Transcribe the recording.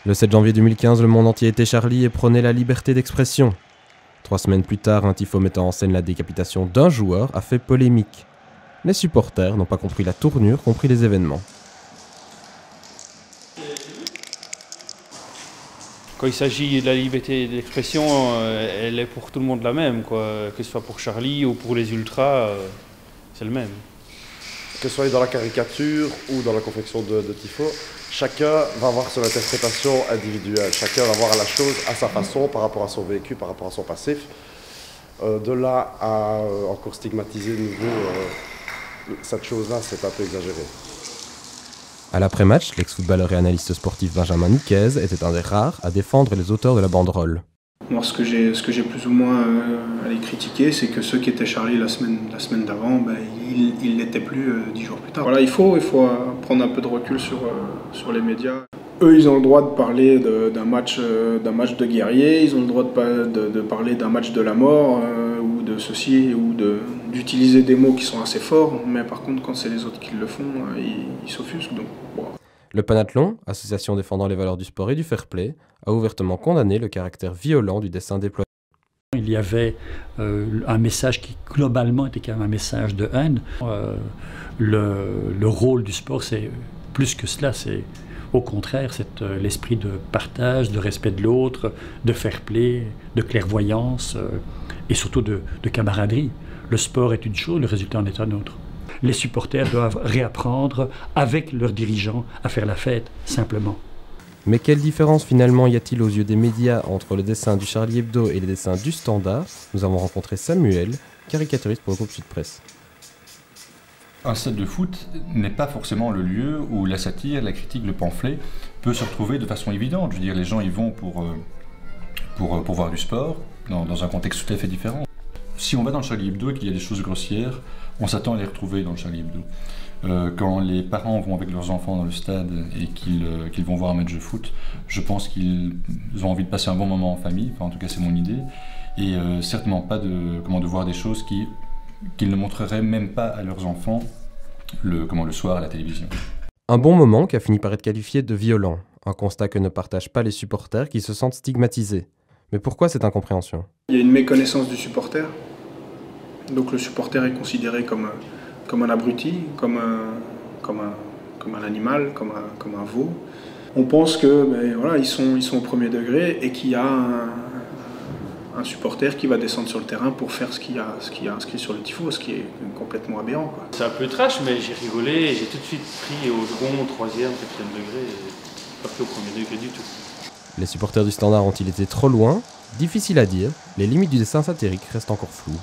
Le 7 janvier 2015, le monde entier était Charlie et prônait la liberté d'expression. 3 semaines plus tard, un tifo mettant en scène la décapitation d'un joueur a fait polémique. Les supporters n'ont pas compris la tournure, compris les événements. Quand il s'agit de la liberté d'expression, elle est pour tout le monde la même, quoi. Que ce soit pour Charlie ou pour les ultras, c'est le même. Que ce soit dans la caricature ou dans la confection de tifo, chacun va avoir son interprétation individuelle. Chacun va voir la chose à sa façon, par rapport à son vécu, par rapport à son passif. De là à encore stigmatiser de nouveau cette chose-là, c'est un peu exagéré. À l'après-match, l'ex-footballeur et analyste sportif Benjamin Nicaise était un des rares à défendre les auteurs de la banderole. Moi, ce que j'ai plus ou moins allé critiquer, c'est que ceux qui étaient Charlie la semaine d'avant, ils ne l'étaient plus 10 jours plus tard. Voilà, il faut prendre un peu de recul sur les médias. Eux, ils ont le droit de parler d'un match de guerrier, ils ont le droit de parler d'un match de la mort, ou de ceci, ou d'utiliser des mots qui sont assez forts, mais par contre, quand c'est les autres qui le font, ils s'offusquent. Donc, bon. Le Panathlon, association défendant les valeurs du sport et du fair-play, a ouvertement condamné le caractère violent du dessin déployé. Il y avait un message qui globalement était quand même un message de haine. Le rôle du sport, c'est plus que cela, c'est au contraire l'esprit de partage, de respect de l'autre, de fair-play, de clairvoyance et surtout de camaraderie. Le sport est une chose, le résultat en est un autre. Les supporters doivent réapprendre avec leurs dirigeants à faire la fête, simplement. Mais quelle différence finalement y a-t-il aux yeux des médias entre le dessin du Charlie Hebdo et les dessins du Standard? Nous avons rencontré Samuel, caricaturiste pour le groupe Sud Presse. Un stade de foot n'est pas forcément le lieu où la satire, la critique, le pamphlet peut se retrouver de façon évidente. Je veux dire, les gens y vont pour voir du sport, dans un contexte tout à fait différent. Si on va dans le Charlie Hebdo et qu'il y a des choses grossières, on s'attend à les retrouver dans le Charlie Hebdo. Quand les parents vont avec leurs enfants dans le stade et qu'ils vont voir un match de foot, je pense qu'ils ont envie de passer un bon moment en famille, enfin, en tout cas c'est mon idée, et certainement pas de voir des choses qu'ils ne montreraient même pas à leurs enfants le soir à la télévision. Un bon moment qui a fini par être qualifié de violent, un constat que ne partagent pas les supporters qui se sentent stigmatisés. Mais pourquoi cette incompréhension? Il y a une méconnaissance du supporter. Donc le supporter est considéré comme un abruti, comme un animal, comme un veau. On pense que voilà, ils sont au premier degré et qu'il y a un supporter qui va descendre sur le terrain pour faire ce qu'il y a inscrit sur le tifo, ce qui est complètement aberrant, quoi. C'est un peu trash, mais j'ai rigolé et j'ai tout de suite pris au second, troisième, quatrième degré, et pas pris au premier degré du tout. Les supporters du Standard ont-ils été trop loin? Difficile à dire, les limites du dessin satirique restent encore floues.